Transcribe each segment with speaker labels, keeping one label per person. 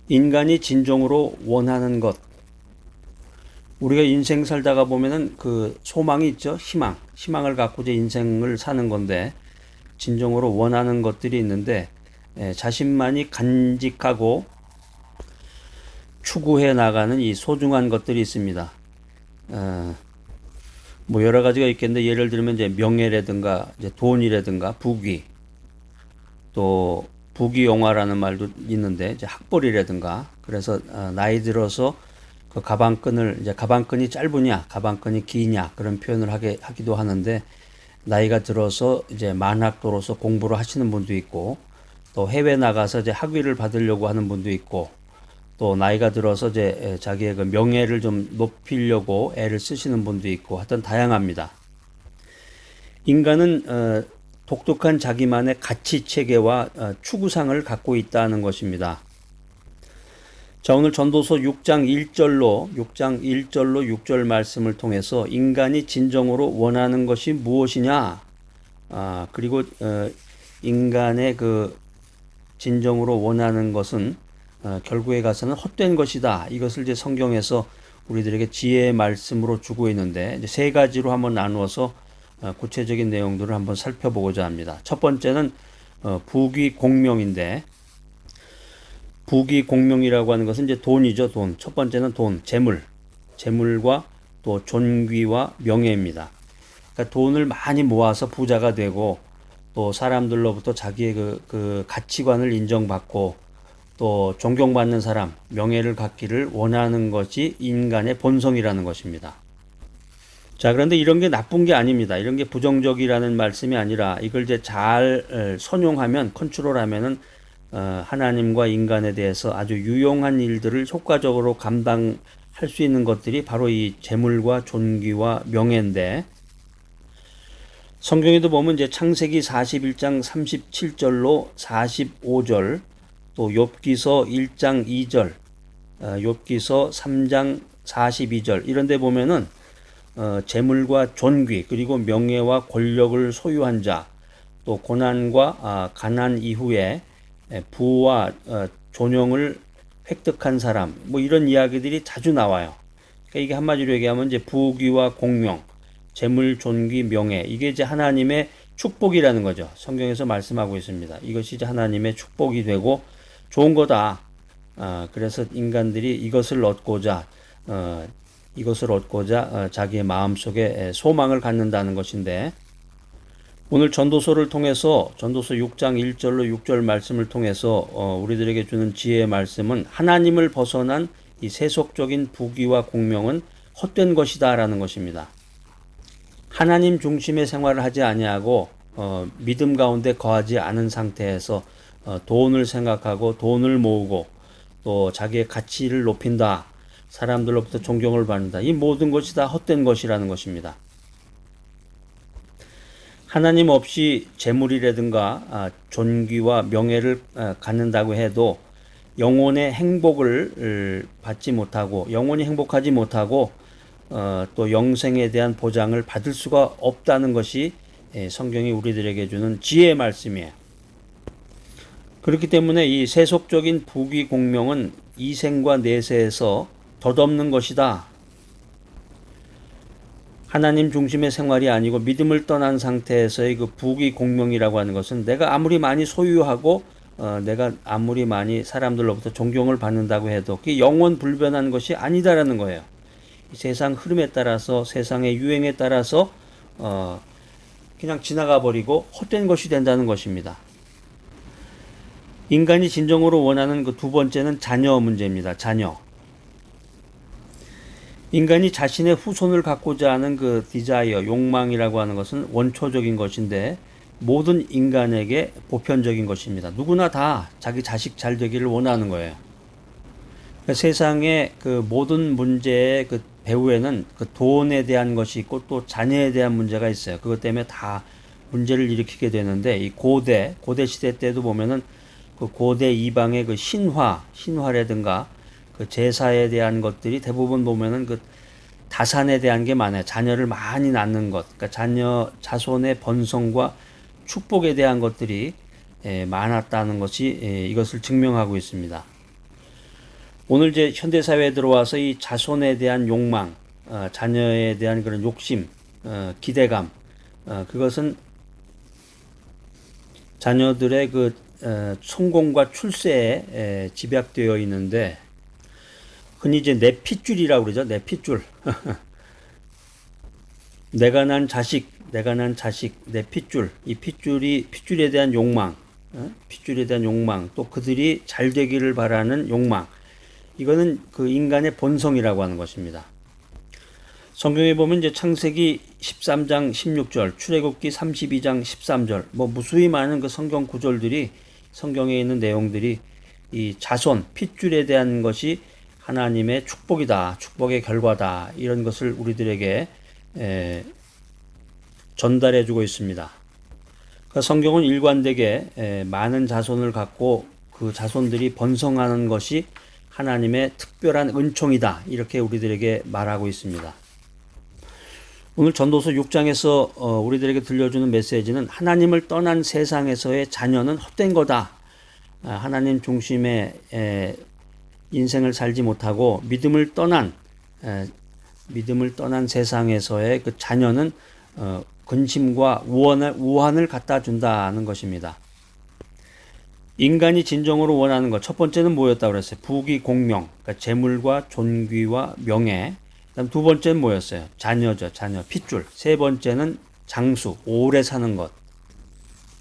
Speaker 1: 인간이 진정으로 원하는 것. 우리가 인생 살다가 보면은 그 소망이 있죠. 희망을 갖고 이제 인생을 사는 건데, 진정으로 원하는 것들이 있는데, 자신만이 간직하고 추구해 나가는 이 소중한 것들이 있습니다. 뭐 여러 가지가 있겠는데, 예를 들면 이제 명예라든가 이제 돈이라든가 부귀, 또 부귀영화라는 말도 있는데 이제 학벌이라든가. 그래서 나이 들어서 그 가방끈을 이제 가방끈이 짧으냐 가방끈이 기냐 그런 표현을 하기도 하는데, 나이가 들어서 이제 만학도로서 공부를 하시는 분도 있고, 또 해외 나가서 이제 학위를 받으려고 하는 분도 있고, 또 나이가 들어서 이제 자기의 그 명예를 좀 높이려고 애를 쓰시는 분도 있고, 하여튼 다양합니다. 인간은 독특한 자기만의 가치 체계와 추구상을 갖고 있다는 것입니다. 자, 오늘 전도서 6장 1절로 6절 말씀을 통해서 인간이 진정으로 원하는 것이 무엇이냐, 그리고 인간의 그 진정으로 원하는 것은 결국에 가서는 헛된 것이다. 이것을 이제 성경에서 우리들에게 지혜의 말씀으로 주고 있는데, 이제 세 가지로 한번 나누어서 구체적인 내용들을 한번 살펴보고자 합니다. 첫 번째는 부귀공명인데, 부귀공명이라고 하는 것은 이제 돈이죠, 돈. 첫 번째는 돈, 재물과 또 존귀와 명예입니다. 그러니까 돈을 많이 모아서 부자가 되고, 또 사람들로부터 자기의 그 가치관을 인정받고, 또 존경받는 사람, 명예를 갖기를 원하는 것이 인간의 본성이라는 것입니다. 자, 그런데 이런 게 나쁜 게 아닙니다. 이런 게 부정적이라는 말씀이 아니라, 이걸 이제 잘 선용하면, 컨트롤하면은 하나님과 인간에 대해서 아주 유용한 일들을 효과적으로 감당할 수 있는 것들이 바로 이 재물과 존귀와 명예인데, 성경에도 보면 이제 창세기 41장 37절로 45절, 또 욥기서 1장 2절, 욥기서 3장 42절 이런 데 보면은 재물과 존귀 그리고 명예와 권력을 소유한 자, 또 고난과 가난 이후에 부와 존영을 획득한 사람, 뭐 이런 이야기들이 자주 나와요. 그러니까 이게 한마디로 얘기하면 이제 부귀와 공명, 재물, 존귀, 명예, 이게 이제 하나님의 축복이라는 거죠. 성경에서 말씀하고 있습니다. 이것이 이제 하나님의 축복이 되고 좋은 거다. 그래서 인간들이 이것을 얻고자 자기의 마음속에 소망을 갖는다는 것인데, 오늘 전도서를 통해서 전도서 6장 1절로 6절 말씀을 통해서 우리들에게 주는 지혜의 말씀은, 하나님을 벗어난 이 세속적인 부귀와 공명은 헛된 것이다라는 것입니다. 하나님 중심의 생활을 하지 아니하고 믿음 가운데 거하지 않은 상태에서 돈을 생각하고 돈을 모으고 또 자기의 가치를 높인다, 사람들로부터 존경을 받는다, 이 모든 것이 다 헛된 것이라는 것입니다. 하나님 없이 재물이라든가 존귀와 명예를 갖는다고 해도 영혼의 행복을 받지 못하고, 영혼이 행복하지 못하고 또 영생에 대한 보장을 받을 수가 없다는 것이 성경이 우리들에게 주는 지혜의 말씀이에요. 그렇기 때문에 이 세속적인 부귀 공명은 이생과 내세에서 덧없는 것이다. 하나님 중심의 생활이 아니고 믿음을 떠난 상태에서의 그 부귀 공명이라고 하는 것은, 내가 아무리 많이 소유하고 내가 아무리 많이 사람들로부터 존경을 받는다고 해도 그게 영원 불변한 것이 아니다라는 거예요. 세상 흐름에 따라서, 세상의 유행에 따라서 그냥 지나가 버리고 헛된 것이 된다는 것입니다. 인간이 진정으로 원하는 그 두 번째는 자녀 문제입니다. 자녀. 인간이 자신의 후손을 갖고자 하는 그 디자이어, 욕망이라고 하는 것은 원초적인 것인데, 모든 인간에게 보편적인 것입니다. 누구나 다 자기 자식 잘 되기를 원하는 거예요. 그러니까 세상의 그 모든 문제의 그 배후에는 그 돈에 대한 것이 있고, 또 자녀에 대한 문제가 있어요. 그것 때문에 다 문제를 일으키게 되는데, 이 고대 시대 때도 보면은 그 고대 이방의 그 신화라든가 그 제사에 대한 것들이 대부분 보면은 그 다산에 대한 게 많아요. 자녀를 많이 낳는 것, 그러니까 자손의 번성과 축복에 대한 것들이 많았다는 것이 이것을 증명하고 있습니다. 오늘 이제 현대 사회에 들어와서 이 자손에 대한 욕망, 자녀에 대한 그런 욕심, 기대감, 그것은 자녀들의 그 성공과 출세에 집약되어 있는데, 흔히 이제 내 핏줄이라고 그러죠. 내 핏줄. 내가 난 자식, 내 핏줄. 이 핏줄에 대한 욕망, 핏줄에 대한 욕망, 또 그들이 잘 되기를 바라는 욕망. 이거는 그 인간의 본성이라고 하는 것입니다. 성경에 보면 이제 창세기 13장 16절, 출애굽기 32장 13절, 무수히 많은 그 성경 구절들이, 성경에 있는 내용들이 이 자손, 핏줄에 대한 것이 하나님의 축복이다, 축복의 결과다, 이런 것을 우리들에게 전달해 주고 있습니다. 그러니까 성경은 일관되게 많은 자손을 갖고 그 자손들이 번성하는 것이 하나님의 특별한 은총이다, 이렇게 우리들에게 말하고 있습니다. 오늘 전도서 6장에서 우리들에게 들려주는 메시지는 하나님을 떠난 세상에서의 자녀는 헛된 거다. 하나님 중심의 인생을 살지 못하고 믿음을 떠난 세상에서의 그 자녀는 근심과 우환을 갖다 준다는 것입니다. 인간이 진정으로 원하는 것, 첫 번째는 뭐였다고 그랬어요? 부귀 공명, 그러니까 재물과 존귀와 명예. 그다음 두 번째는 뭐였어요? 자녀죠, 자녀, 핏줄. 세 번째는 장수, 오래 사는 것.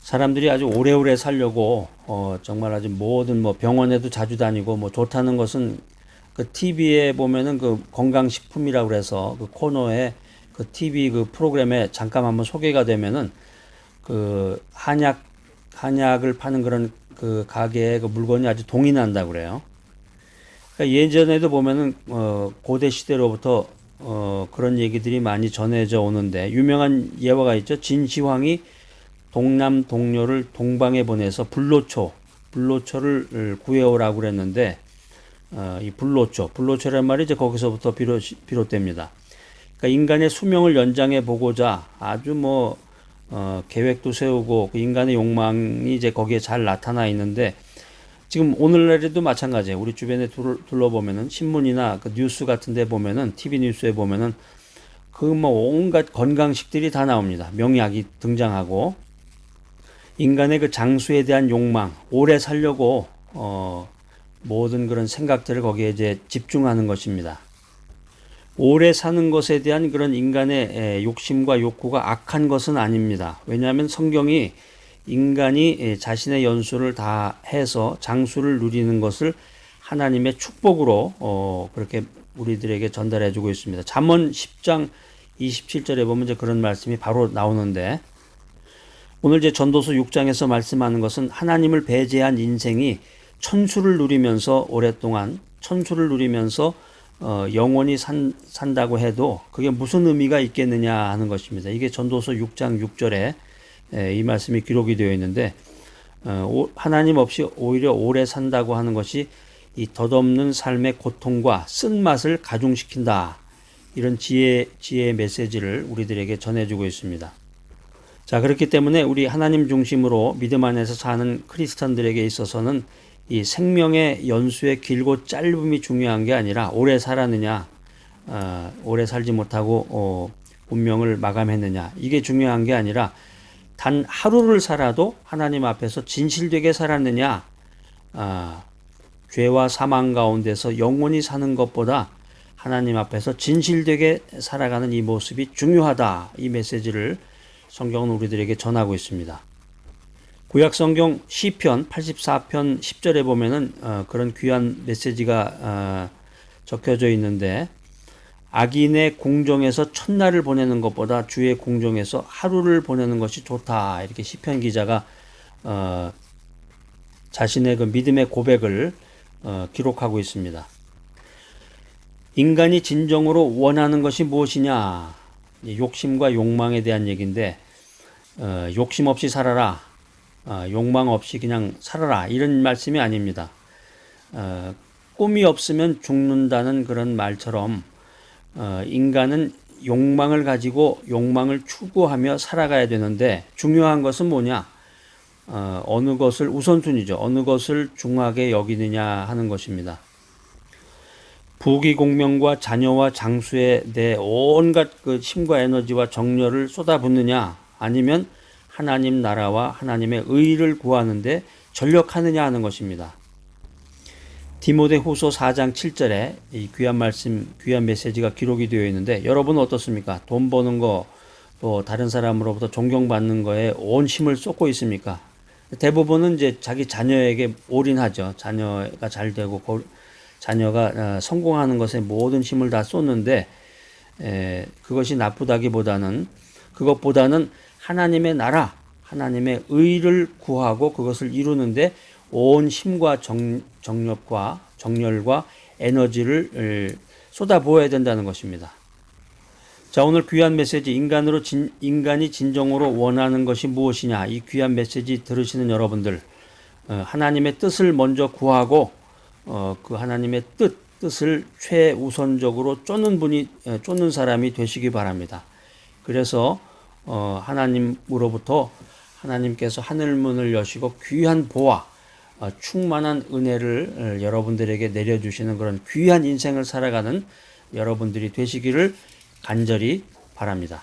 Speaker 1: 사람들이 아주 오래오래 살려고 정말 아주 모든 병원에도 자주 다니고 좋다는 것은 그 TV에 보면은 그 건강식품이라고 그래서 그 코너에 그 TV 그 프로그램에 잠깐 한번 소개가 되면은 그 한약을 파는 그런 그 가게에 그 물건이 아주 동이 난다고 그래요. 그러니까 예전에도 보면은 고대 시대로부터 그런 얘기들이 많이 전해져 오는데, 유명한 예화가 있죠. 진시황이 동남 동료를 동방에 보내서 불로초를 구해오라고 그랬는데, 이 불로초란 말이 이제 거기서부터 비롯됩니다. 그러니까 인간의 수명을 연장해 보고자 아주 계획도 세우고 그 인간의 욕망이 이제 거기에 잘 나타나 있는데, 지금 오늘날에도 마찬가지예요. 우리 주변에 둘러보면은 신문이나 그 뉴스 같은 데 보면은, TV 뉴스에 보면은 그 온갖 건강식들이 다 나옵니다. 명약이 등장하고, 인간의 그 장수에 대한 욕망, 오래 살려고 모든 그런 생각들을 거기에 이제 집중하는 것입니다. 오래 사는 것에 대한 그런 인간의 욕심과 욕구가 악한 것은 아닙니다. 왜냐하면 성경이 인간이 자신의 연수를 다 해서 장수를 누리는 것을 하나님의 축복으로 그렇게 우리들에게 전달해 주고 있습니다. 잠언 10장 27절에 보면 이제 그런 말씀이 바로 나오는데, 오늘 이제 전도서 6장에서 말씀하는 것은 하나님을 배제한 인생이 천수를 누리면서 오랫동안 영원히 산다고 해도 그게 무슨 의미가 있겠느냐 하는 것입니다. 이게 전도서 6장 6절에 이 말씀이 기록이 되어 있는데, 하나님 없이 오히려 오래 산다고 하는 것이 이 덧없는 삶의 고통과 쓴맛을 가중시킨다. 이런 지혜의 메시지를 우리들에게 전해주고 있습니다. 자, 그렇기 때문에 우리 하나님 중심으로 믿음 안에서 사는 크리스찬들에게 있어서는 이 생명의 연수의 길고 짧음이 중요한 게 아니라 오래 살았느냐, 오래 살지 못하고 운명을 마감했느냐, 이게 중요한 게 아니라 단 하루를 살아도 하나님 앞에서 진실되게 살았느냐, 죄와 사망 가운데서 영원히 사는 것보다 하나님 앞에서 진실되게 살아가는 이 모습이 중요하다. 이 메시지를 성경은 우리들에게 전하고 있습니다. 구약성경 시편 84편 10절에 보면은 그런 귀한 메시지가 적혀져 있는데, 악인의 궁정에서 첫날을 보내는 것보다 주의 궁정에서 하루를 보내는 것이 좋다. 이렇게 시편 기자가 자신의 그 믿음의 고백을 기록하고 있습니다. 인간이 진정으로 원하는 것이 무엇이냐? 욕심과 욕망에 대한 얘기인데, 욕심 없이 살아라, 욕망 없이 그냥 살아라, 이런 말씀이 아닙니다. 꿈이 없으면 죽는다는 그런 말처럼 인간은 욕망을 가지고 욕망을 추구하며 살아가야 되는데, 중요한 것은 뭐냐? 어느 것을 우선순위죠. 어느 것을 중하게 여기느냐 하는 것입니다. 부귀 공명과 자녀와 장수에 대해 온갖 그 힘과 에너지와 정열을 쏟아붓느냐, 아니면 하나님 나라와 하나님의 의를 구하는데 전력하느냐 하는 것입니다. 디모데후서 4장 7절에 이 귀한 말씀, 귀한 메시지가 기록이 되어 있는데, 여러분은 어떻습니까? 돈 버는 거, 또 다른 사람으로부터 존경받는 거에 온 힘을 쏟고 있습니까? 대부분은 이제 자기 자녀에게 올인하죠. 자녀가 잘 되고 자녀가 성공하는 것에 모든 힘을 다 쏟는데, 그것이 나쁘다기보다는, 그것보다는 하나님의 나라, 하나님의 의를 구하고 그것을 이루는데 온 힘과 정력과 정열과 에너지를 쏟아부어야 된다는 것입니다. 자, 오늘 귀한 메시지, 인간이 진정으로 원하는 것이 무엇이냐, 이 귀한 메시지 들으시는 여러분들, 하나님의 뜻을 먼저 구하고 그 하나님의 뜻을 최우선적으로 쫓는 사람이 되시기 바랍니다. 그래서 하나님으로부터 하나님께서 하늘문을 여시고 귀한 보화, 충만한 은혜를 여러분들에게 내려주시는 그런 귀한 인생을 살아가는 여러분들이 되시기를 간절히 바랍니다.